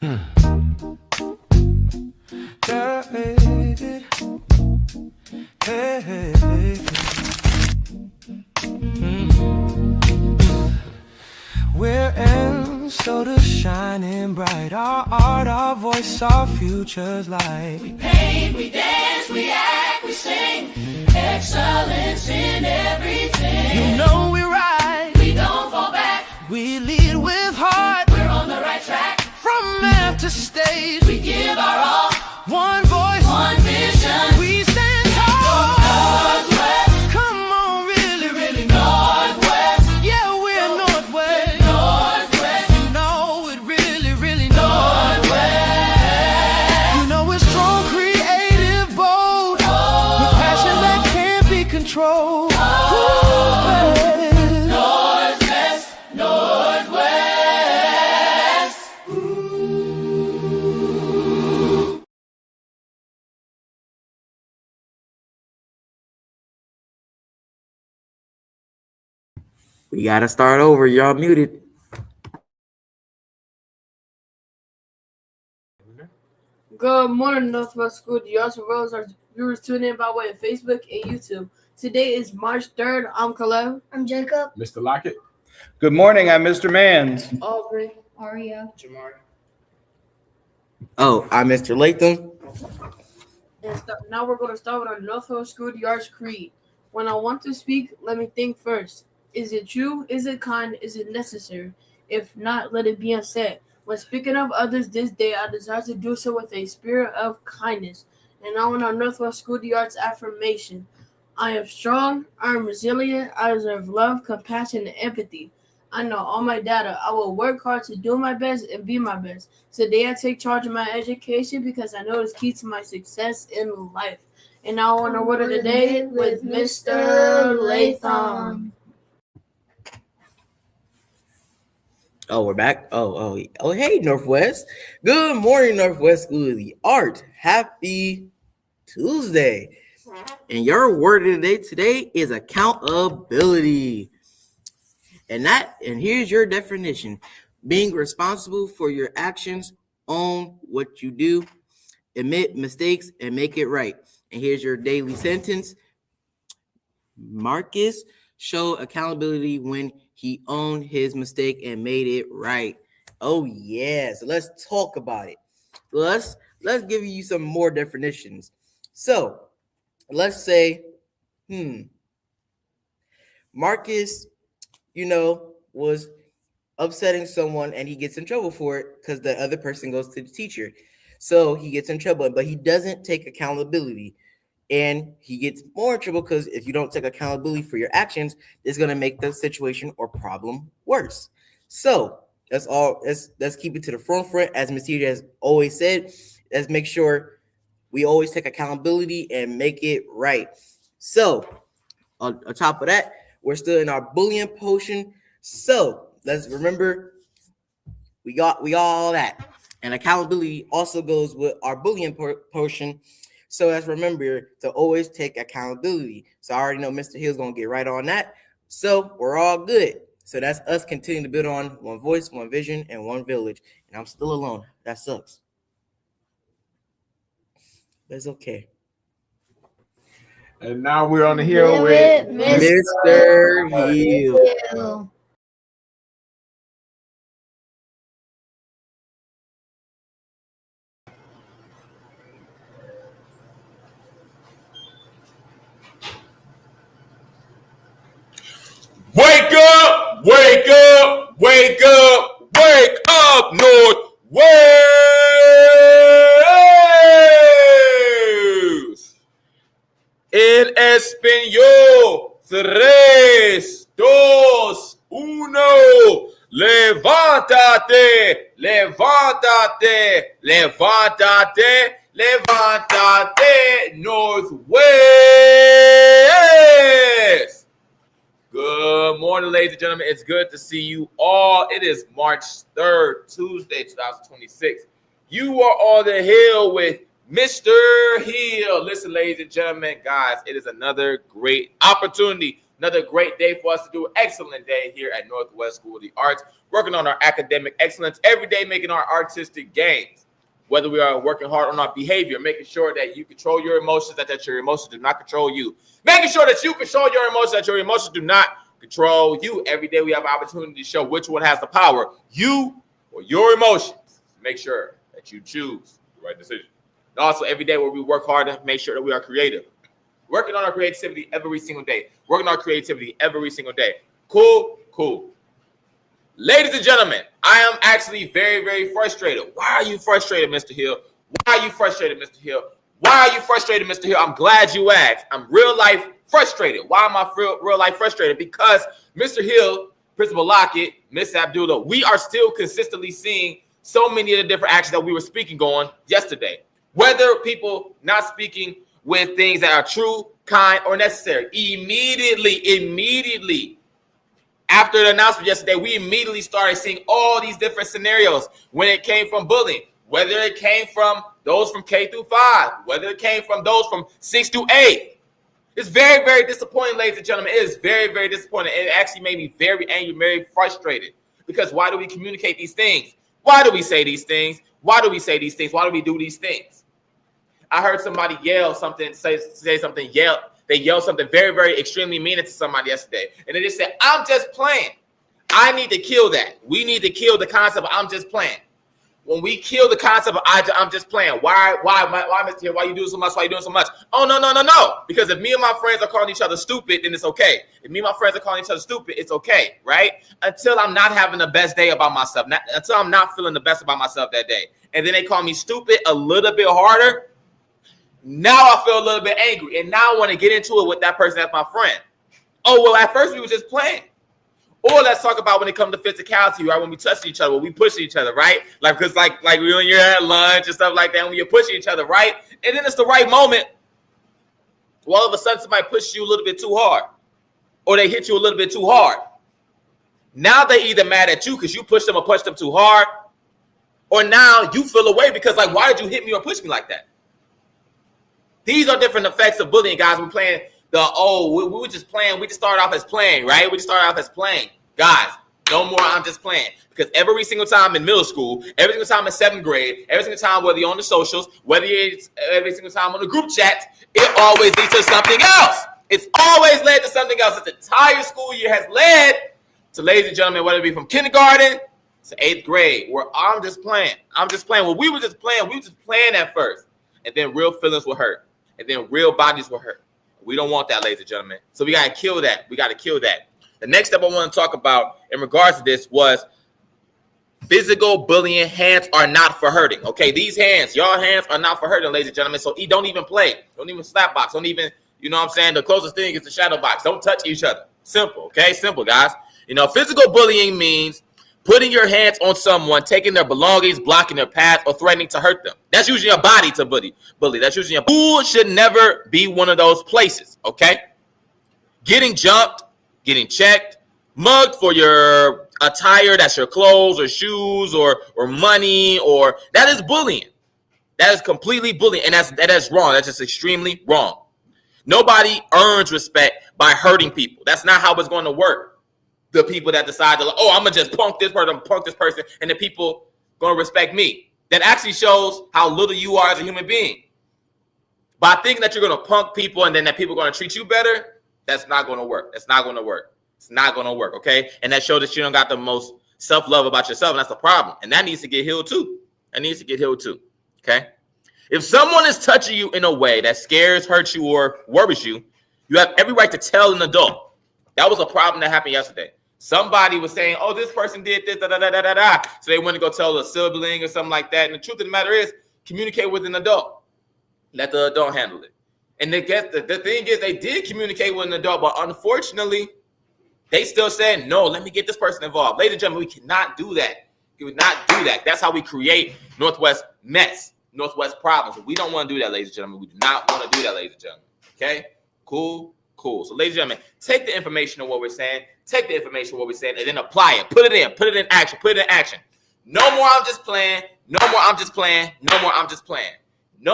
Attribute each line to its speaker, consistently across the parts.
Speaker 1: We're in, so the shining bright. Our art, our voice, our future's light.
Speaker 2: We paint, we dance, we act, we sing. Excellence in everything.
Speaker 1: You know we're right.
Speaker 2: We don't fall back.
Speaker 1: We lead with heart.
Speaker 2: We're on the right track.
Speaker 1: From math to stage,
Speaker 2: we give our all.
Speaker 1: One voice,
Speaker 2: one vision.
Speaker 1: We stand tall.
Speaker 2: Northwest.
Speaker 1: Come on, really,
Speaker 2: really Northwest.
Speaker 1: Yeah, we're Northwest.
Speaker 2: Northwest.
Speaker 1: You know it really, really
Speaker 2: Northwest.
Speaker 1: You know it's strong, creative, bold. With passion that can't be controlled.
Speaker 2: Northwest, Northwest.
Speaker 3: We gotta start over. Y'all muted.
Speaker 4: Good morning, Northwest School. You also rose our viewers tune in by way of Facebook and YouTube. Today is March 3rd. I'm Khalil.
Speaker 5: I'm Jacob.
Speaker 6: Mr. Lockett.
Speaker 7: Good morning. I'm Mr. Mans.
Speaker 4: Aubrey.
Speaker 5: Aria.
Speaker 4: Jamar.
Speaker 3: Oh, I'm Mr. Latham.
Speaker 4: And now we're going to start with our Northwest School Yards Creed. When I want to speak, let me think first. Is it true? Is it kind? Is it necessary? If not, let it be unsaid. When speaking of others this day, I desire to do so with a spirit of kindness. And now in our Northwest School Yards affirmation. I am strong, I am resilient, I deserve love, compassion, and empathy. I know all my data. I will work hard to do my best and be my best. Today I take charge of my education because I know it's key to my success in life. And now on our word of the day with Mr. Latham.
Speaker 3: Oh, we're back. Oh, hey, Northwest. Good morning, Northwest School of the Art. Happy Tuesday. And your word of the day today is accountability. And here's your definition. Being responsible for your actions, own what you do, admit mistakes, and make it right. And here's your daily sentence. Marcus showed accountability when he owned his mistake and made it right. Oh yeah. So let's talk about it. Let's give you some more definitions. So let's say, Marcus, was upsetting someone and he gets in trouble for it because the other person goes to the teacher. So he gets in trouble, but he doesn't take accountability. And he gets more in trouble because if you don't take accountability for your actions, it's going to make the situation or problem worse. So that's all. Let's keep it to the front. As Ms. Teacher has always said, let's make sure we always take accountability and make it right. So on top of that, we're still in our bullying potion. So let's remember we got all that. And accountability also goes with our bullying potion. So let's remember to always take accountability. So I already know Mr. Hill's going to get right on that. So we're all good. So that's us continuing to build on one voice, one vision, and one village. And I'm still alone. That sucks. But it's okay.
Speaker 6: And now we're on the hill with
Speaker 3: Mr. Hill.
Speaker 8: Wake up, wake up, wake up, wake up, Northwest. En español, 3, 2, 1. Levántate, levántate, levántate, levántate, Northwest. Good morning, ladies and gentlemen. It's good to see you all. It is March 3rd, Tuesday, 2026. You are on the hill with Mr. Hill. Listen, ladies and gentlemen, guys, it is another great opportunity Another great day for us to do an excellent day here at Northwest School of the Arts, working on our academic excellence every day, making our artistic gains. Whether we are working hard on our behavior, making sure that you control your emotions, that your emotions do not control you. Making sure that you control your emotions, that your emotions do not control you. Every day we have an opportunity to show which one has the power, you or your emotions. Make sure that you choose the right decision. And also, every day where we work hard to make sure that we are creative. Working on our creativity every single day. Working on our creativity every single day. Cool, cool. Ladies and gentlemen, I am actually very, very frustrated. Why are you frustrated, Mr. Hill? Why are you frustrated, Mr. Hill? Why are you frustrated, Mr. Hill? I'm glad you asked. I'm real life frustrated. Why am I real life frustrated? Because Mr. Hill, Principal Lockett, Miss Abdullah, we are still consistently seeing so many of the different actions that we were speaking on yesterday. Whether people not speaking with things that are true, kind, or necessary. Immediately. After the announcement yesterday, we immediately started seeing all these different scenarios when it came from bullying, whether it came from those from K through 5, whether it came from those from 6 through 8. It's very, very disappointing, ladies and gentlemen. It is very, very disappointing. It actually made me very angry, very frustrated. Because why do we communicate these things? Why do we say these things? Why do we say these things? Why do we do these things? I heard somebody yell something, say something, They yelled something very, very extremely mean to somebody yesterday. And they just said, I'm just playing. I need to kill that. We need to kill the concept of I'm just playing. When we kill the concept of I'm just playing, why, Mr. Hill, why you doing so much? Why you doing so much? Oh, no. Because if me and my friends are calling each other stupid, then it's okay. If me and my friends are calling each other stupid, it's okay, right? Until I'm not having the best day about myself. Until I'm not feeling the best about myself that day. And then they call me stupid a little bit harder. Now I feel a little bit angry, and now I want to get into it with that person that's my friend. Oh, well, at first we were just playing. Or let's talk about when it comes to physicality, right? When we touch each other, when we push each other, right? Like, because like when you're at lunch and stuff like that, when you're pushing each other, right? And then it's the right moment. Well, all of a sudden somebody pushes you a little bit too hard, or they hit you a little bit too hard. Now they either mad at you because you pushed them or pushed them too hard, or now you feel away because, like, why did you hit me or push me like that? These are different effects of bullying, guys. We're playing we were just playing. We just started off as playing, right? We just started off as playing. Guys, no more I'm just playing. Because every single time in middle school, every single time in 7th grade, every single time whether you're on the socials, whether it's every single time on the group chat, it always leads to something else. It's always led to something else. This entire school year has led to, ladies and gentlemen, whether it be from kindergarten to 8th grade, where I'm just playing. I'm just playing. Well, we were just playing. We were just playing at first. And then real feelings were hurt. And then real bodies were hurt. We don't want that, ladies and gentlemen. So we got to kill that. We got to kill that. The next step I want to talk about in regards to this was physical bullying. Hands are not for hurting. Okay, these hands, y'all hands are not for hurting, ladies and gentlemen. So don't even play. Don't even slap box. Don't even, you know what I'm saying? The closest thing is the shadow box. Don't touch each other. Simple, okay? Simple, guys. You know, physical bullying means putting your hands on someone, taking their belongings, blocking their path, or threatening to hurt them. That's using your body to bully. That's using your school should never be one of those places, okay? Getting jumped, getting checked, mugged for your attire, that's your clothes or shoes or money, or that is bullying. That is completely bullying, and that's wrong. That's just extremely wrong. Nobody earns respect by hurting people. That's not how it's going to work. The people that decide to, I'm going to just punk this person, and the people going to respect me. That actually shows how little you are as a human being. By thinking that you're going to punk people and then that people are going to treat you better, that's not going to work. That's not going to work. It's not going to work, okay? And that shows that you don't got the most self-love about yourself, and that's the problem. And that needs to get healed too. Okay? If someone is touching you in a way that scares, hurts you, or worries you, you have every right to tell an adult. That was a problem that happened yesterday. Somebody was saying, this person did this, So they went to go tell a sibling or something like that. And the truth of the matter is, communicate with an adult. Let the adult handle it. And the thing is, they did communicate with an adult, but unfortunately, they still said, no, let me get this person involved. Ladies and gentlemen, we cannot do that. We would not do that. That's how we create Northwest mess, Northwest problems. We don't want to do that, ladies and gentlemen. We do not want to do that, ladies and gentlemen. Okay? Cool. So, ladies and gentlemen, take the information of what we're saying, and then apply it. Put it in action. No more I'm just playing. No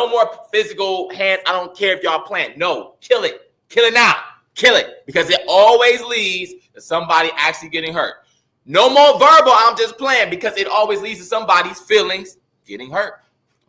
Speaker 8: more physical hands. I don't care if y'all playing. No, kill it. Kill it now. Kill it, because it always leads to somebody actually getting hurt. No more verbal, I'm just playing, because it always leads to somebody's feelings getting hurt.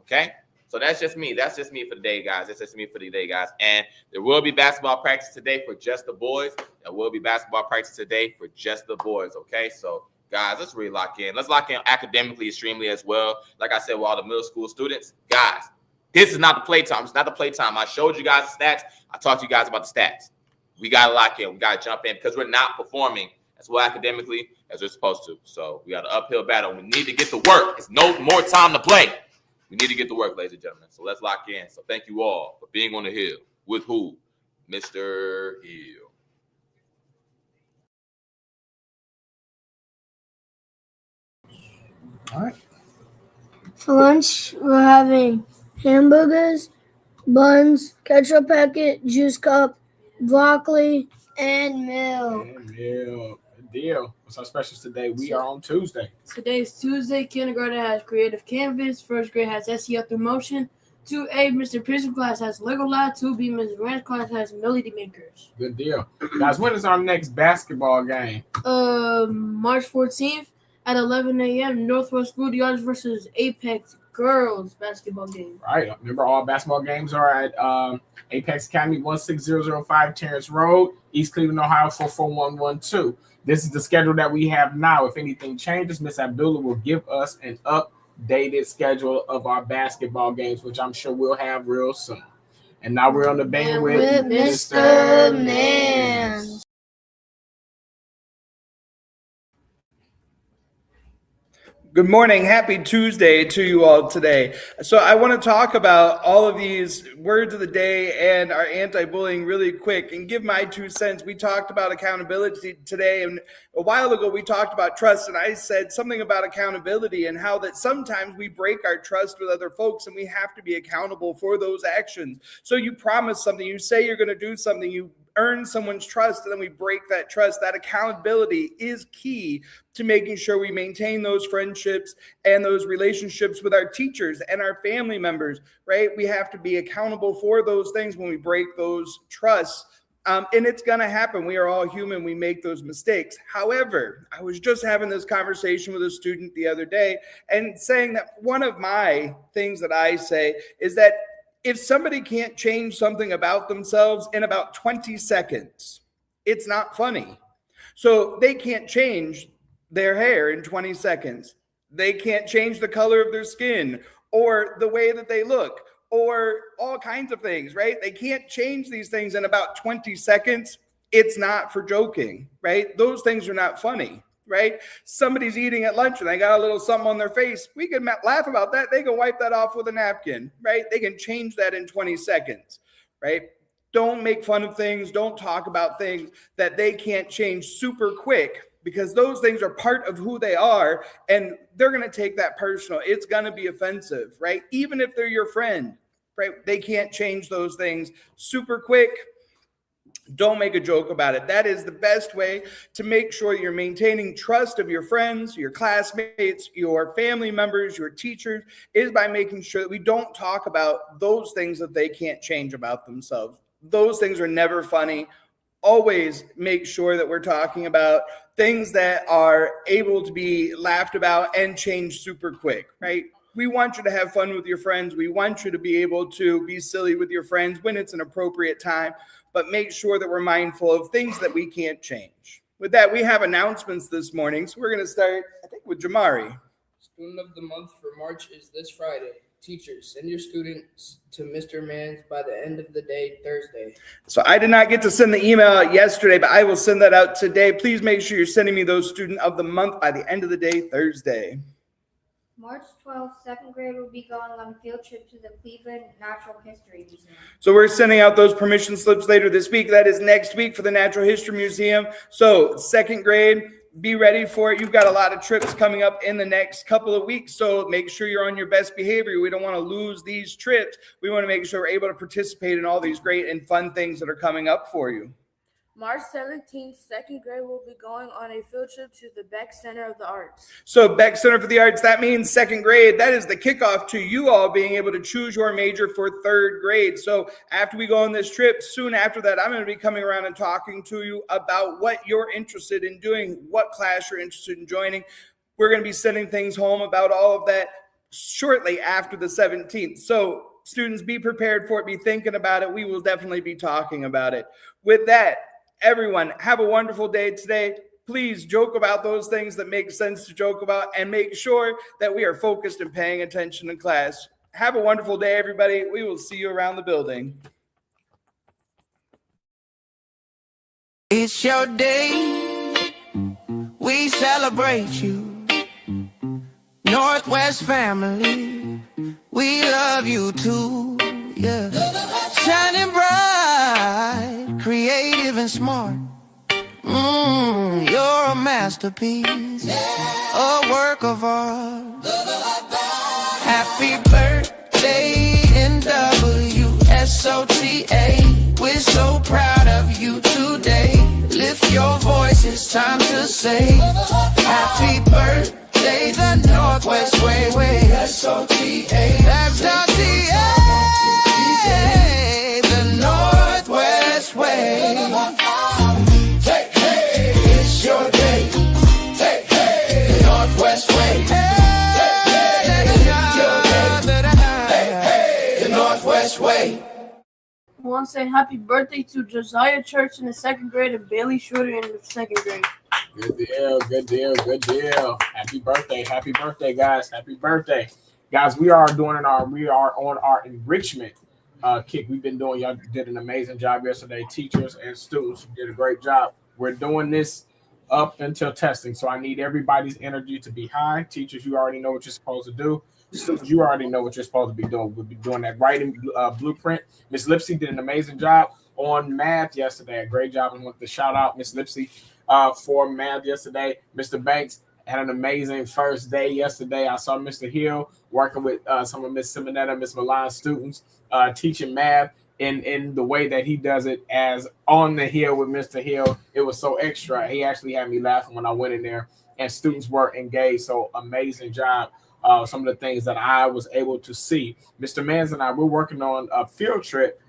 Speaker 8: Okay? So that's just me. That's just me for the day, guys. That's just me for the day, guys. And there will be basketball practice today for just the boys. There will be basketball practice today for just the boys. Okay? So, guys, let's really lock in. Let's lock in academically extremely as well. Like I said, with all the middle school students, guys, this is not the playtime. It's not the playtime. I showed you guys the stats. I talked to you guys about the stats. We got to lock in. We got to jump in because we're not performing as well academically as we're supposed to. So we got an uphill battle. We need to get to work. It's no more time to play. We need to get to work, ladies and gentlemen. So let's lock in. So thank you all for being on the Hill. With who? Mr. Hill.
Speaker 6: All right.
Speaker 5: For lunch, we're having hamburgers, buns, ketchup packet, juice cup, broccoli, and milk.
Speaker 6: And milk. Good deal. What's our specials today? We are on Tuesday.
Speaker 4: Today's Tuesday. Kindergarten has Creative Canvas. First grade has SEL through motion. 2A, Mr. Pearson class has Lego Lab. 2B, Ms. Rand's class has Melody Makers.
Speaker 6: Good deal. Guys, when is our next basketball game?
Speaker 4: March 14th at 11 a.m. Northwest Schoolyards versus Apex girls basketball game.
Speaker 6: Right. Remember, all basketball games are at Apex Academy, 16005 Terrence Road, East Cleveland, Ohio, 44112. This is the schedule that we have now. If anything changes, Miss Abdullah will give us an updated schedule of our basketball games, which I'm sure we'll have real soon. And now we're on the band with
Speaker 5: Mr. Mans.
Speaker 7: Good morning. Happy Tuesday to you all today. So I want to talk about all of these words of the day and our anti-bullying really quick and give my 2 cents. We talked about accountability today, and a while ago we talked about trust, and I said something about accountability and how that sometimes we break our trust with other folks and we have to be accountable for those actions. So you promise something, you say you're going to do something, you earn someone's trust, and then we break that trust. That accountability is key to making sure we maintain those friendships and those relationships with our teachers and our family members, right? We have to be accountable for those things when we break those trusts. And it's going to happen. We are all human. We make those mistakes. However, I was just having this conversation with a student the other day and saying that one of my things that I say is that if somebody can't change something about themselves in about 20 seconds, it's not funny. So they can't change their hair in 20 seconds. They can't change the color of their skin or the way that they look or all kinds of things, right? They can't change these things in about 20 seconds. It's not for joking, right? Those things are not funny, right? Somebody's eating at lunch and they got a little something on their face. We can laugh about that. They can wipe that off with a napkin, right? They can change that in 20 seconds, right? Don't make fun of things. Don't talk about things that they can't change super quick, because those things are part of who they are and they're going to take that personal. It's going to be offensive, right? Even if they're your friend, right? They can't change those things super quick. Don't make a joke about it. That is the best way to make sure you're maintaining trust of your friends, your classmates, your family members, your teachers, is by making sure that we don't talk about those things that they can't change about themselves. Those things are never funny. Always make sure that we're talking about things that are able to be laughed about and change super quick, right? We want you to have fun with your friends. We want you to be able to be silly with your friends when it's an appropriate time, but make sure that we're mindful of things that we can't change. With that, we have announcements this morning. So we're going to start, I think, with Jamari.
Speaker 9: Student of the month for March is this Friday. Teachers, send your students to Mr. Mans by the end of the day, Thursday.
Speaker 7: So I did not get to send the email out yesterday, but I will send that out today. Please make sure you're sending me those student of the month by the end of the day, Thursday.
Speaker 10: March 12th, second grade will be going on a field trip to the Cleveland Natural History Museum.
Speaker 7: So we're sending out those permission slips later this week. That is next week for the Natural History Museum. So second grade, be ready for it. You've got a lot of trips coming up in the next couple of weeks, so make sure you're on your best behavior. We don't want to lose these trips. We want to make sure we're able to participate in all these great and fun things that are coming up for you.
Speaker 9: March 17th, second grade will be going on a field trip to the Beck Center of the Arts.
Speaker 7: So Beck Center for the Arts, that means second grade. That is the kickoff to you all being able to choose your major for third grade. So after we go on this trip, soon after that, I'm going to be coming around and talking to you about what you're interested in doing, what class you're interested in joining. We're going to be sending things home about all of that shortly after the 17th. So students, be prepared for it, be thinking about it. We will definitely be talking about it. With that, everyone, have a wonderful day today. Please joke about those things that make sense to joke about and make sure that we are focused and paying attention in class. Have a wonderful day, everybody. We will see you around the building.
Speaker 1: It's your day. We celebrate you. Northwest family. We love you too. Yeah. Shining bright, creative and smart. You're a masterpiece, a work of art. Happy birthday, NWSOTA. We're so proud of you today. Lift your voice, it's time to say happy birthday, the Northwest way, SOTA. That's SOTA, the Northwest way. It's your day. The Northwest way. The Northwest way.
Speaker 4: I want to say happy birthday to Josiah Church in the second grade and Bailey Schroeder in the second grade.
Speaker 6: Good deal, good deal, good deal. Happy birthday, guys. Happy birthday. Guys, we are on our enrichment kick. We've been doing, y'all did an amazing job yesterday. Teachers and students did a great job. We're doing this up until testing. So I need everybody's energy to be high. Teachers, you already know what you're supposed to do. Students, you already know what you're supposed to be doing. We'll be doing that writing blueprint. Miss Lipsy did an amazing job on math yesterday. A great job. I want to shout out Miss Lipsy for math yesterday. Mr. Banks had an amazing first day yesterday. I saw Mr. Hill working with some of Miss Simonetta, Miss Milan students, teaching math in the way that he does it as on the hill with Mr. Hill. It was so extra. He actually had me laughing when I went in there, and students were engaged. So amazing job. Some of the things that I was able to see. Mr. Mans and I, we're working on a field trip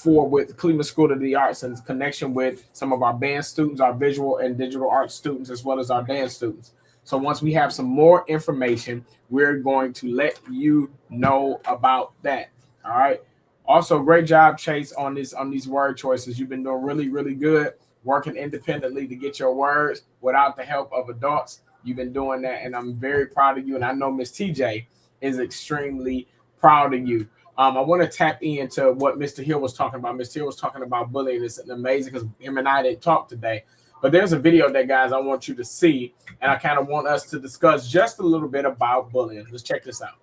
Speaker 6: with Cleveland School of the Arts in connection with some of our band students, our visual and digital arts students, as well as our dance students. So once we have some more information, we're going to let you know about that. All right. Also, great job, Chase, on these word choices. You've been doing really, really good, working independently to get your words without the help of adults. You've been doing that, and I'm very proud of you. And I know Miss TJ is extremely proud of you. I want to tap into what Mr. Hill was talking about. Mr. Hill was talking about bullying. It's amazing because him and I didn't talk today. But there's a video that, guys, I want you to see, and I kind of want us to discuss just a little bit about bullying. Let's check this out.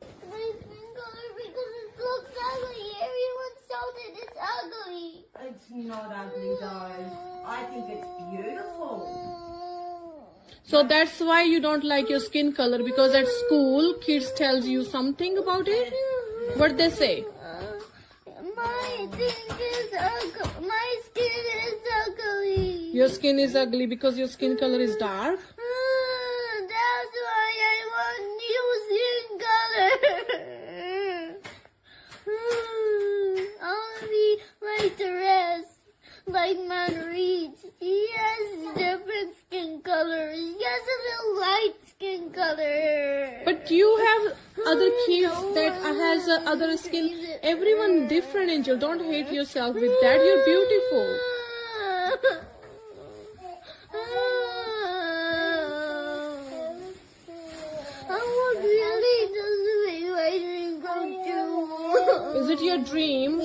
Speaker 11: It's not ugly, guys. I think it's beautiful.
Speaker 12: So that's why you don't like your skin color, because at school kids tells you something about it. What they say?
Speaker 5: My thing is ugly. My skin is ugly.
Speaker 12: Your skin is ugly because your skin color is dark.
Speaker 5: That's why I want new skin color. I want to be like the rest. Like Manreed. He has different skin colors. He has a little light skin color.
Speaker 12: But you have other kids that has other skin. Everyone different, Angel. Don't hate yourself with that. You're beautiful.
Speaker 5: I want really to be my dream come true.
Speaker 12: Is it your dream?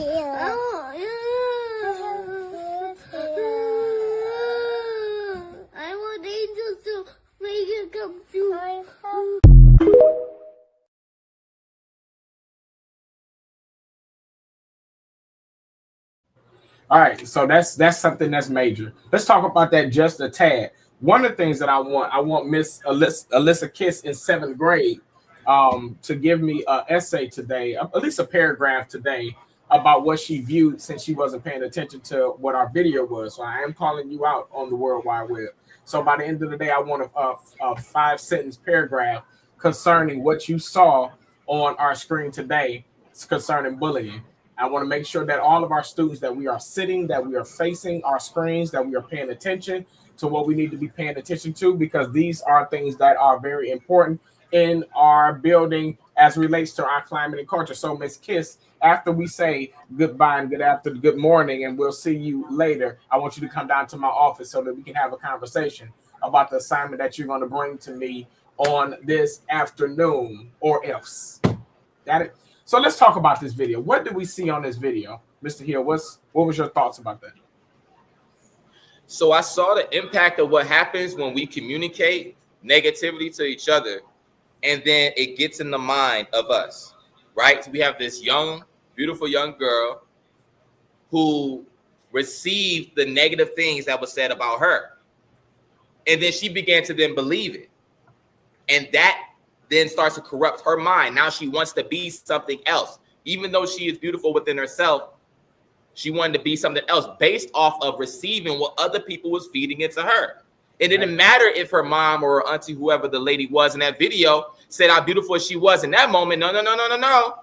Speaker 5: I want angels to make it come true.
Speaker 6: All right, so that's something that's major. Let's talk about that just a tad. One of the things that I want Miss Alyssa Kiss in 7th grade to give me an essay today, at least a paragraph today, about what she viewed since she wasn't paying attention to what our video was. So I am calling you out on the World Wide Web. So by the end of the day, I want a 5-sentence paragraph concerning what you saw on our screen today concerning bullying. I want to make sure that all of our students, that we are sitting, that we are facing our screens, that we are paying attention to what we need to be paying attention to, because these are things that are very important in our building as relates to our climate and culture. So Ms. Kiss, after we say goodbye and good afternoon, good morning, and we'll see you later, I want you to come down to my office so that we can have a conversation about the assignment that you're going to bring to me on this afternoon, or else. Got it? So let's talk about this video. What did we see on this video? Mr. Hill, what was your thoughts about that?
Speaker 8: So I saw the impact of what happens when we communicate negativity to each other, and then it gets in the mind of us, right? So we have this young, beautiful young girl who received the negative things that was said about her. And then she began to then believe it. And that then starts to corrupt her mind. Now she wants to be something else. Even though she is beautiful within herself, she wanted to be something else based off of receiving what other people was feeding into her. It didn't matter if her mom or her auntie, whoever the lady was in that video, said how beautiful she was in that moment. No.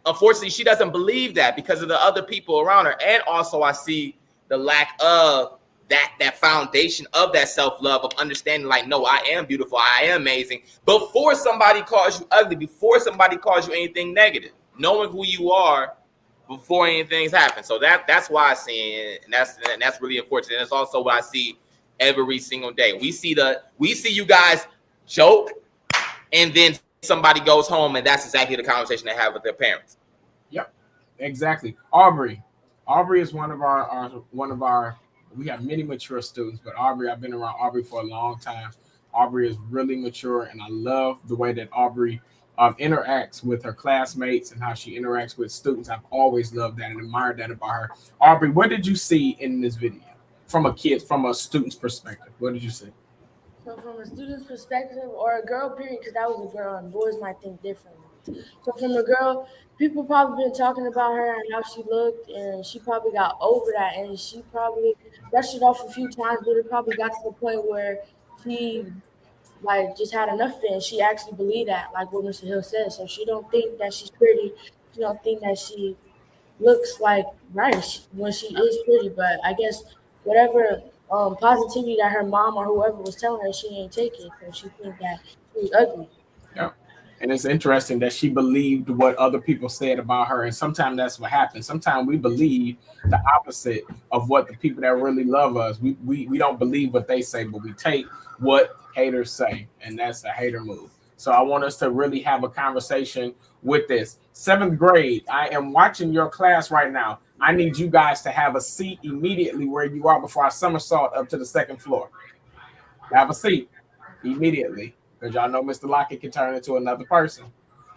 Speaker 8: Unfortunately, she doesn't believe that because of the other people around her. And also I see the lack of that foundation of that self-love, of understanding like, no, I am beautiful, I am amazing, before somebody calls you ugly, before somebody calls you anything negative, knowing who you are before anything's happened. So that's why I see it, and that's really unfortunate. And it's also what I see every single day. We see you guys joke, and then somebody goes home, and that's exactly the conversation they have with their parents.
Speaker 6: Yep, exactly. Aubrey is one of our. We have many mature students, but Aubrey, I've been around Aubrey for a long time. Aubrey is really mature, and I love the way that Aubrey interacts with her classmates and how she interacts with students. I've always loved that and admired that about her. Aubrey, what did you see in this video from a student's perspective? What did you see?
Speaker 13: So from a student's perspective, or a girl period, because that was a girl and boys might think differently. So from a girl, people probably been talking about her and how she looked, and she probably got over that, and she probably brushed it off a few times, but it probably got to the point where she just had enough of it, and she actually believed that, like what Mr. Hill said. So she don't think that she's pretty. She don't think that she looks like right when she is pretty, but I guess whatever positivity that her mom or whoever was telling her, she ain't take it, so she think that she was ugly.
Speaker 6: Yeah. And it's interesting that she believed what other people said about her. And sometimes that's what happens. Sometimes we believe the opposite of what the people that really love us. We don't believe what they say, but we take what haters say. And that's a hater move. So I want us to really have a conversation with this. 7th grade, I am watching your class right now. I need you guys to have a seat immediately where you are before I somersault up to the 2nd floor. Have a seat immediately. Because y'all know Mr. Lockett can turn into another person.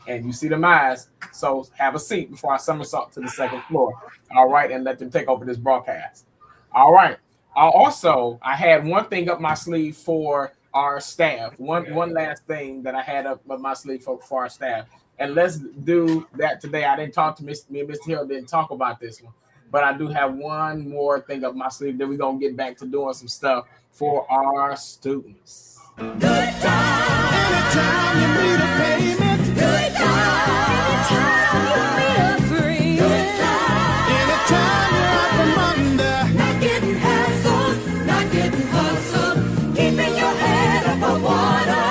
Speaker 6: And you see them eyes. So have a seat before I somersault to the 2nd floor. All right. And let them take over this broadcast. All right. I had one thing up my sleeve for our staff. One last thing that I had up my sleeve for our staff. And let's do that today. I didn't talk to me and Mr. Hill didn't talk about this one. But I do have one more thing up my sleeve. Then we're going to get back to doing some stuff for our students.
Speaker 1: Good time. Anytime you need a payment. Good time. Anytime you need a free. Good time. Anytime you're out from under. Not getting hassled. Not getting hustled. Keeping your head above water.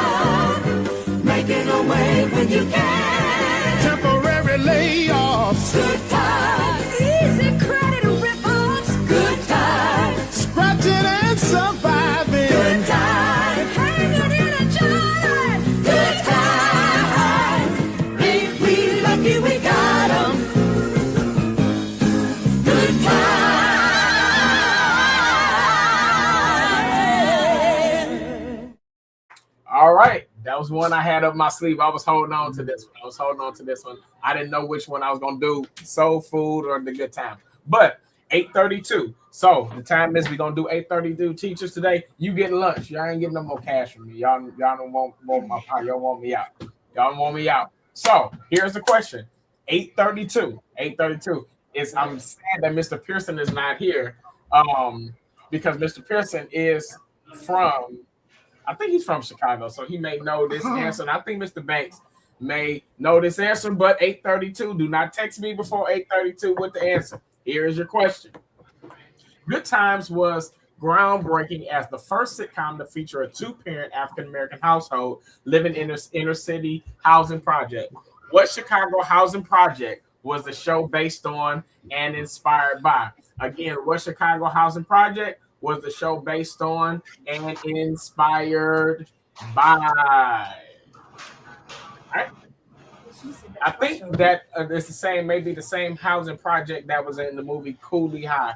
Speaker 1: Making a way when you can. Temporary layoffs. Good times. Easy credit rip-offs. Good times. Scratching and surviving. Good times.
Speaker 6: All right, that was one I had up my sleeve. I was holding on to this one. I didn't know which one I was gonna do, soul food or the good time. But 8:32. So the time is we're gonna do 8:32. Teachers today, you getting lunch. Y'all ain't getting no more cash from me. Y'all don't want my pie. Y'all want me out. So here's the question: 8:32. 8:32. I'm sad that Mr. Pearson is not here, because Mr. Pearson is from, I think he's from Chicago, so he may know this answer. And I think Mr. Banks may know this answer, but 8:32. Do not text me before 8:32 with the answer. Here is your question. Good Times was groundbreaking as the first sitcom to feature a two-parent African-American household living in an inner-city housing project. What Chicago housing project was the show based on and inspired by? Again, what Chicago housing project was the show based on and inspired by? All right. I think that it's the same, maybe the same housing project that was in the movie Cooley High.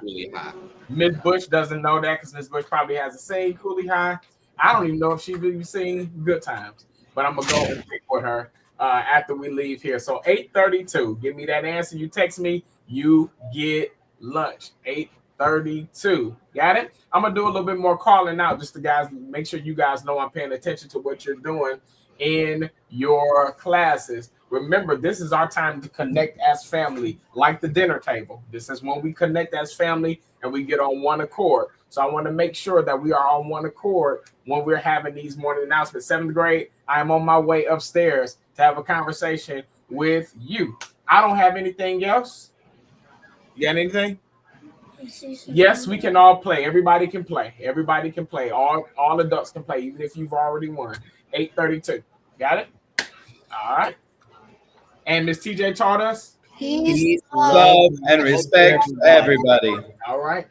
Speaker 6: Miss Bush doesn't know that because Miss Bush probably hasn't seen Cooley High. I don't even know if she's even seen Good Times, but I'm gonna go and pick with her after we leave here. So 8:32, give me that answer. You text me, you get lunch. 8:32, got it? I'm gonna do a little bit more calling out just to guys make sure you guys know I'm paying attention to what you're doing in your classes. Remember, this is our time to connect as family, like the dinner table. This is when we connect as family and we get on one accord. So I want to make sure that we are on one accord when we're having these morning announcements. 7th grade, I am on my way upstairs to have a conversation with you. I don't have anything else. You got anything? Yes, we can all play. Everybody can play. Everybody can play. All adults can play, even if you've already won. 8:32. Got it? All right. And Miss TJ taught us
Speaker 7: peace, love, and respect for everybody.
Speaker 6: All right.